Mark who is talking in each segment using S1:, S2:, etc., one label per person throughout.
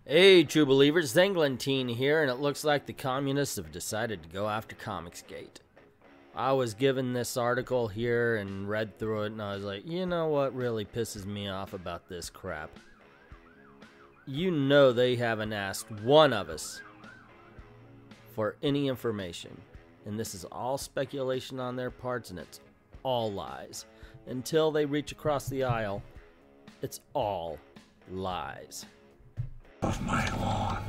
S1: Hey, true believers, ENGLENTINE here, and it looks like the communists have decided to go after COMIXgate. I was given this article here and read through it, and I was like, you know what really pisses me off about this crap? You know they haven't asked one of us for any information, and this is all speculation on their parts, and it's all lies. Until they reach across the aisle, it's all lies.
S2: Off my lawn.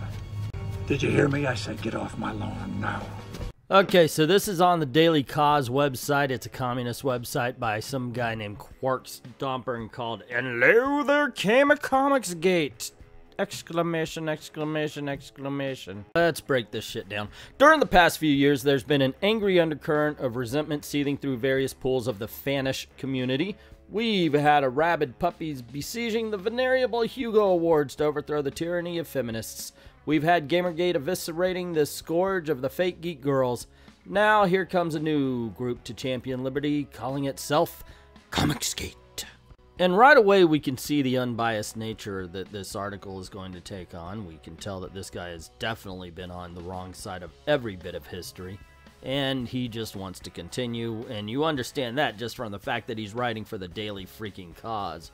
S2: Did you hear me? I said get off my lawn now.
S1: Okay, so this is on the Daily Cause website. It's a communist website by some guy named Quarks Domper called "And Lo There Came a COMIXgate!" Exclamation, exclamation, exclamation. Let's break this shit down. During the past few years, there's been an angry undercurrent of resentment seething through various pools of the fanish community. We've had a rabid puppies besieging the venerable Hugo Awards to overthrow the tyranny of feminists. We've had Gamergate eviscerating the scourge of the fake geek girls. Now here comes a new group to champion liberty, calling itself COMIXgate. And right away we can see the unbiased nature that this article is going to take on. We can tell that this guy has definitely been on the wrong side of every bit of history. And he just wants to continue, and you understand that just from the fact that he's writing for the Daily Freaking Cause.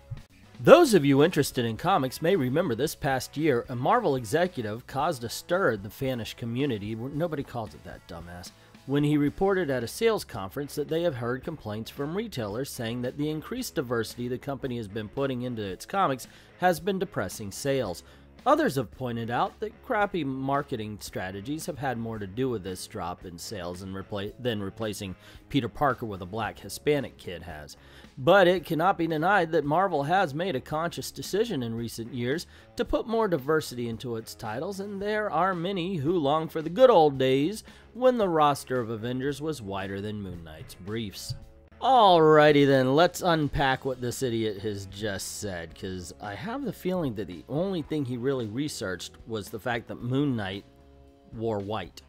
S1: Those of you interested in comics may remember this past year, a Marvel executive caused a stir in the fanish community, nobody calls it that, dumbass, when he reported at a sales conference that they have heard complaints from retailers saying that the increased diversity the company has been putting into its comics has been depressing sales. Others have pointed out that crappy marketing strategies have had more to do with this drop in sales than replacing Peter Parker with a black Hispanic kid has. But it cannot be denied that Marvel has made a conscious decision in recent years to put more diversity into its titles, and there are many who long for the good old days when the roster of Avengers was wider than Moon Knight's briefs. Alrighty then, let's unpack what this idiot has just said, because I have the feeling that the only thing he really researched was the fact that Moon Knight wore white.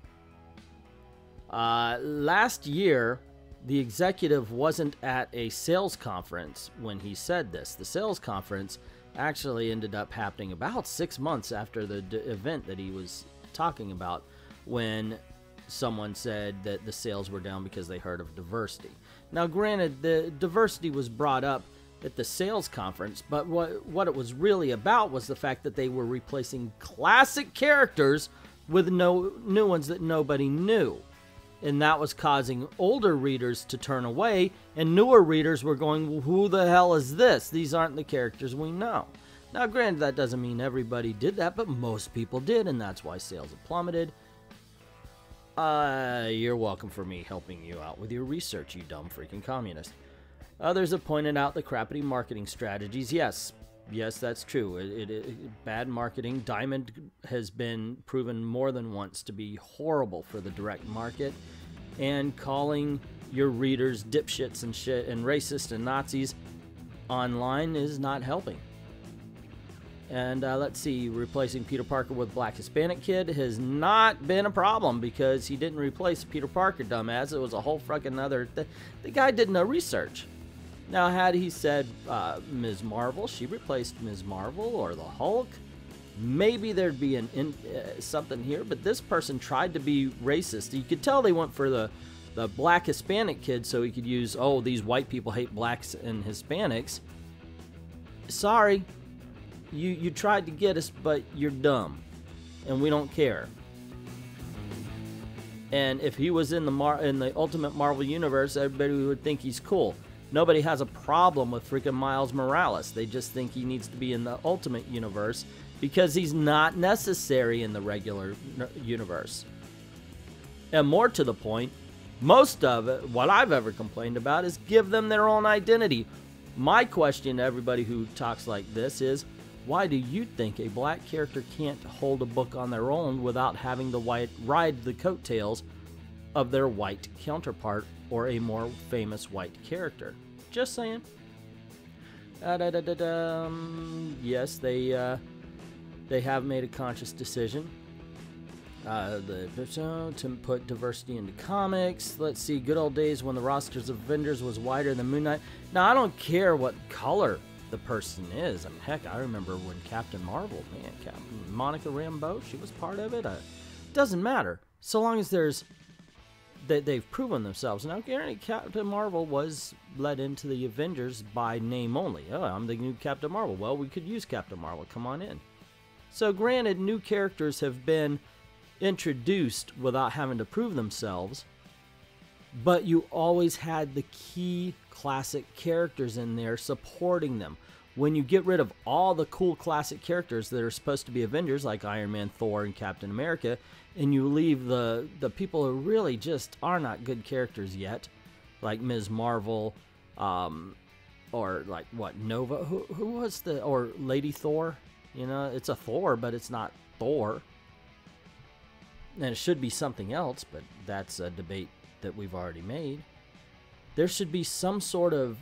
S1: Last year, the executive wasn't at a sales conference when he said this. The sales conference actually ended up happening about 6 months after the event that he was talking about, when someone said that the sales were down because they heard of diversity. Now granted, the diversity was brought up at the sales conference, but what it was really about was the fact that they were replacing classic characters with new ones that nobody knew. And that was causing older readers to turn away, and newer readers were going, well, who the hell is this? These aren't the characters we know. Now granted, that doesn't mean everybody did that, but most people did, and that's why sales have plummeted. You're welcome for me helping you out with your research, you dumb freaking communist. Others have pointed out the crappy marketing strategies. Yes, that's true. Bad marketing. Diamond has been proven more than once to be horrible for the direct market, and calling your readers dipshits and shit and racist and Nazis online is not helping. And let's see, replacing Peter Parker with black Hispanic kid has not been a problem, because he didn't replace Peter Parker, dumbass. It was a whole fucking other thing. The guy did no research. Now, had he said Ms. Marvel, she replaced Ms. Marvel, or the Hulk, maybe there'd be something here. But this person tried to be racist. You could tell they went for the black Hispanic kid so he could use, oh, these white people hate blacks and Hispanics. Sorry. You tried to get us, but you're dumb, and we don't care. And if he was in the Ultimate Marvel Universe, everybody would think he's cool. Nobody has a problem with freaking Miles Morales. They just think he needs to be in the Ultimate Universe because he's not necessary in the regular universe. And more to the point, most of it, what I've ever complained about, is give them their own identity. My question to everybody who talks like this is, why do you think a black character can't hold a book on their own without having to ride the coattails of their white counterpart or a more famous white character? Just saying. Yes, they have made a conscious decision to put diversity into comics. Let's see, good old days when the rosters of Avengers was wider than Moon Knight. Now, I don't care what color the person is. I mean, heck, I remember when Captain Marvel, man, Captain Monica Rambeau, she was part of it. Doesn't matter, so long as they've proven themselves. Now, guarantee Captain Marvel was led into the Avengers by name only. Oh, I'm the new Captain Marvel. Well, we could use Captain Marvel. Come on in. So, granted, new characters have been introduced without having to prove themselves, but you always had the key classic characters in there supporting them. When you get rid of all the cool classic characters that are supposed to be Avengers, like Iron Man, Thor, and Captain America, and you leave the people who really just are not good characters yet, like Ms. Marvel, or like, what, Nova? Who was or Lady Thor? You know, it's a Thor, but it's not Thor. And it should be something else, but that's a debate that we've already made. There should be some sort of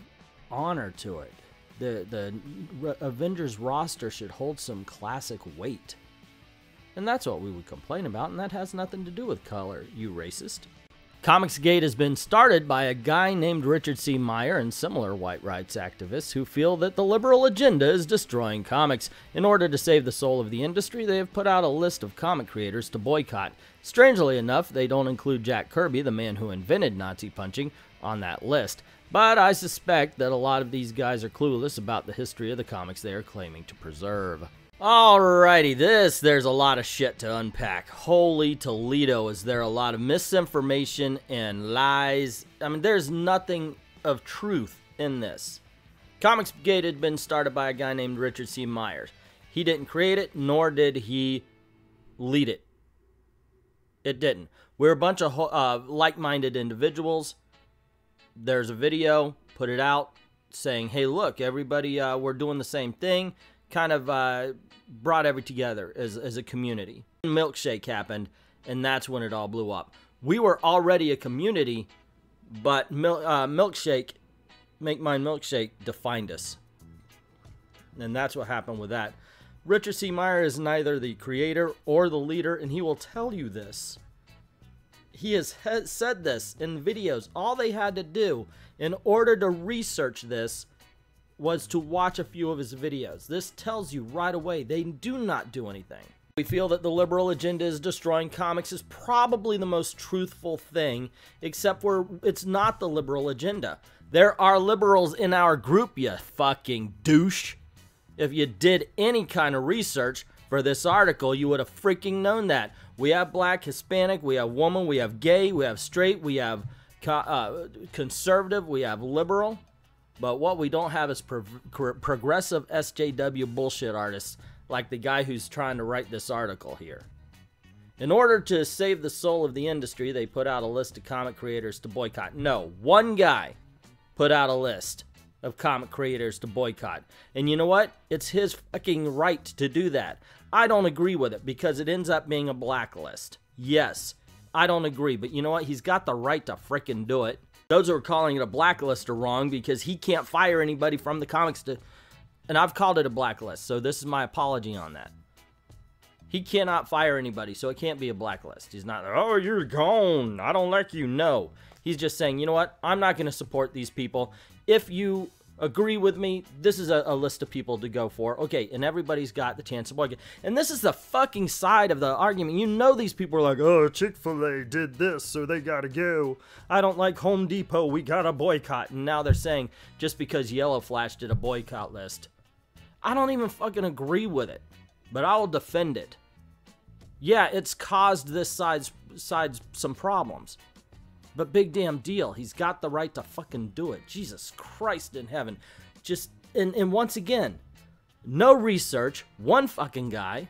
S1: honor to it. The Avengers roster should hold some classic weight. And that's what we would complain about, and that has nothing to do with color, you racist. Comicsgate has been started by a guy named Richard C. Meyer and similar white rights activists who feel that the liberal agenda is destroying comics. In order to save the soul of the industry, they have put out a list of comic creators to boycott. Strangely enough, they don't include Jack Kirby, the man who invented Nazi punching, on that list. But I suspect that a lot of these guys are clueless about the history of the comics they are claiming to preserve. Alrighty, there's a lot of shit to unpack. Holy Toledo, is there a lot of misinformation and lies. I mean, there's nothing of truth in this. Comicsgate had been started by a guy named Richard C. Myers. He didn't create it, nor did he lead it. It didn't. We're a bunch of like-minded individuals. There's a video, put it out, saying, hey, look, everybody, we're doing the same thing. Kind of brought everything together as a community. Milkshake happened, and that's when it all blew up. We were already a community, but Milkshake, Make Mine Milkshake, defined us. And that's what happened with that. Richard C. Meyer is neither the creator or the leader, and he will tell you this. He has said this in videos. All they had to do in order to research this was to watch a few of his videos. This tells you right away they do not do anything. We feel that the liberal agenda is destroying comics is probably the most truthful thing, except where it's not the liberal agenda. There are liberals in our group, you fucking douche. If you did any kind of research for this article, you would have freaking known that. We have black, Hispanic, we have woman, we have gay, we have straight, we have conservative, we have liberal. But what we don't have is progressive SJW bullshit artists like the guy who's trying to write this article here. In order to save the soul of the industry, they put out a list of comic creators to boycott. No, one guy put out a list of comic creators to boycott. And you know what? It's his fucking right to do that. I don't agree with it because it ends up being a blacklist. Yes, I don't agree. But you know what? He's got the right to frickin' do it. Those who are calling it a blacklist are wrong because he can't fire anybody from the comics to... And I've called it a blacklist, so this is my apology on that. He cannot fire anybody, so it can't be a blacklist. He's not, oh, you're gone, I don't like you. No. He's just saying, you know what? I'm not going to support these people. If you agree with me, this is a list of people to go for. Okay, and everybody's got the chance to boycott. And this is the fucking side of the argument. You know these people are like, oh, Chick-fil-A did this, so they gotta go. I don't like Home Depot, we gotta boycott. And now they're saying, just because Yellow Flash did a boycott list. I don't even fucking agree with it, but I will defend it. Yeah, it's caused this side some problems. But big damn deal. He's got the right to fucking do it. Jesus Christ in heaven. Just, and once again, no research. One fucking guy.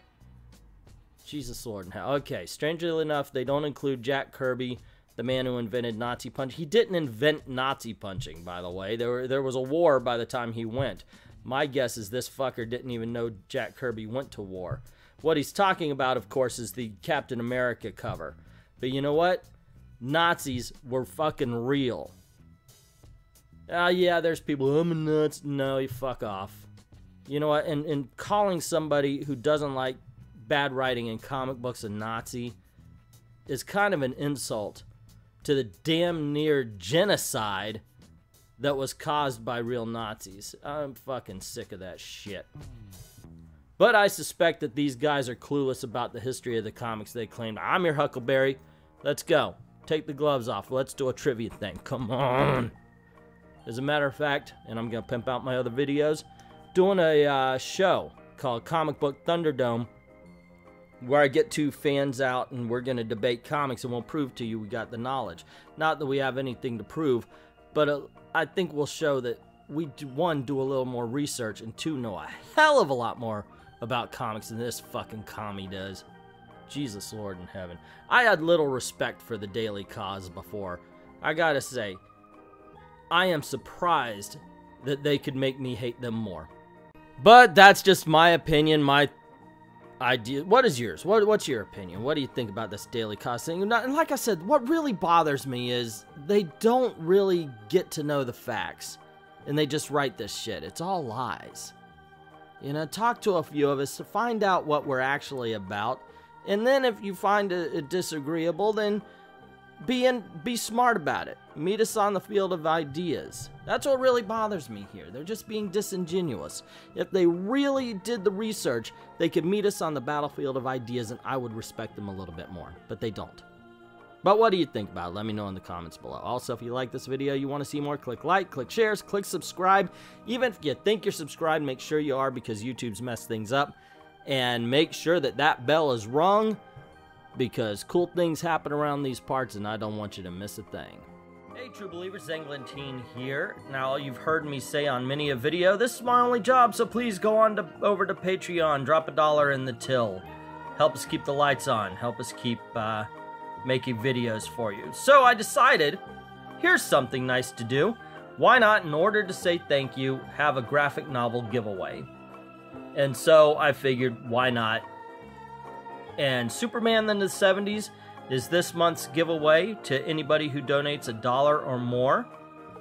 S1: Jesus Lord in hell. Okay, strangely enough, they don't include Jack Kirby, the man who invented Nazi punching. He didn't invent Nazi punching, by the way. There was a war by the time he went. My guess is this fucker didn't even know Jack Kirby went to war. What he's talking about, of course, is the Captain America cover. But you know what? Nazis were fucking real. Yeah, there's people, I'm a Nazi. No, you fuck off. You know what? And calling somebody who doesn't like bad writing in comic books a Nazi is kind of an insult to the damn near genocide that was caused by real Nazis. I'm fucking sick of that shit. But I suspect that these guys are clueless about the history of the comics they claim. I'm your Huckleberry. Let's go. Take the gloves off. Let's do a trivia thing. Come on. As a matter of fact, and I'm going to pimp out my other videos, doing a show called Comic Book Thunderdome, where I get two fans out and we're going to debate comics and we'll prove to you we got the knowledge. Not that we have anything to prove, but I think we'll show that we, one, do a little more research, and two, know a hell of a lot more about comics than this fucking commie does. Jesus Lord in heaven. I had little respect for the Daily Cause before. I gotta say, I am surprised that they could make me hate them more. But that's just my opinion, my idea. What is yours? What's your opinion? What do you think about this Daily Cause thing? And like I said, what really bothers me is they don't really get to know the facts. And they just write this shit. It's all lies. You know, talk to a few of us to find out what we're actually about. And then if you find it disagreeable, then be smart about it. Meet us on the field of ideas. That's what really bothers me here. They're just being disingenuous. If they really did the research, they could meet us on the battlefield of ideas, and I would respect them a little bit more. But they don't. But what do you think about it? Let me know in the comments below. Also, if you like this video, you want to see more, click like, click shares, click subscribe. Even if you think you're subscribed, make sure you are, because YouTube's messed things up. And make sure that that bell is rung, because cool things happen around these parts and I don't want you to miss a thing. Hey true believers, ENGLENTINE here. Now, you've heard me say on many a video, this is my only job, so please go on over to Patreon, drop $1 in the till. Help us keep the lights on, help us keep making videos for you. So I decided, here's something nice to do. Why not, in order to say thank you, have a graphic novel giveaway? And so I figured, why not? And Superman in the 70s is this month's giveaway to anybody who donates $1 or more.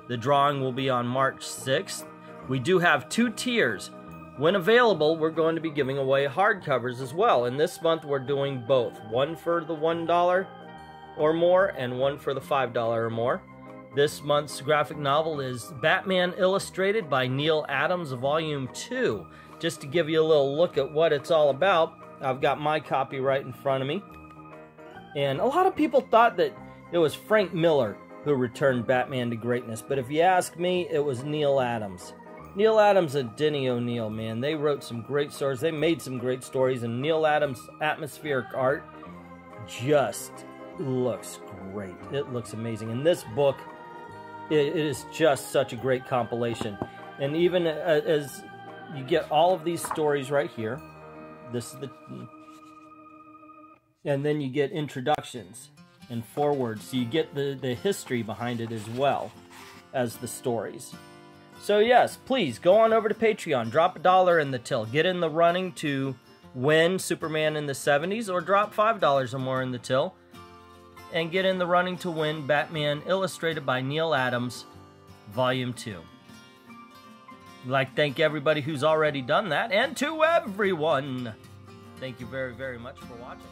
S1: The drawing will be on March 6th. We do have 2 tiers. When available, we're going to be giving away hardcovers as well. And this month we're doing both. One for the $1 or more and one for the $5 or more. This month's graphic novel is Batman Illustrated by Neil Adams, Volume 2. Just to give you a little look at what it's all about, I've got my copy right in front of me. And a lot of people thought that it was Frank Miller who returned Batman to greatness. But if you ask me, it was Neil Adams. Neil Adams and Denny O'Neil, man. They wrote some great stories. They made some great stories. And Neil Adams' atmospheric art just looks great. It looks amazing. And this book, it is just such a great compilation. And even as you get all of these stories right here, this is the... And then you get introductions and forewords, so you get the history behind it as well as the stories. So yes, please go on over to Patreon, drop $1 in the till, get in the running to win Superman in the 70s, or drop $5 or more in the till and get in the running to win Batman Illustrated by Neil Adams, Volume 2. I'd like to thank everybody who's already done that, and to everyone, thank you very, very much for watching.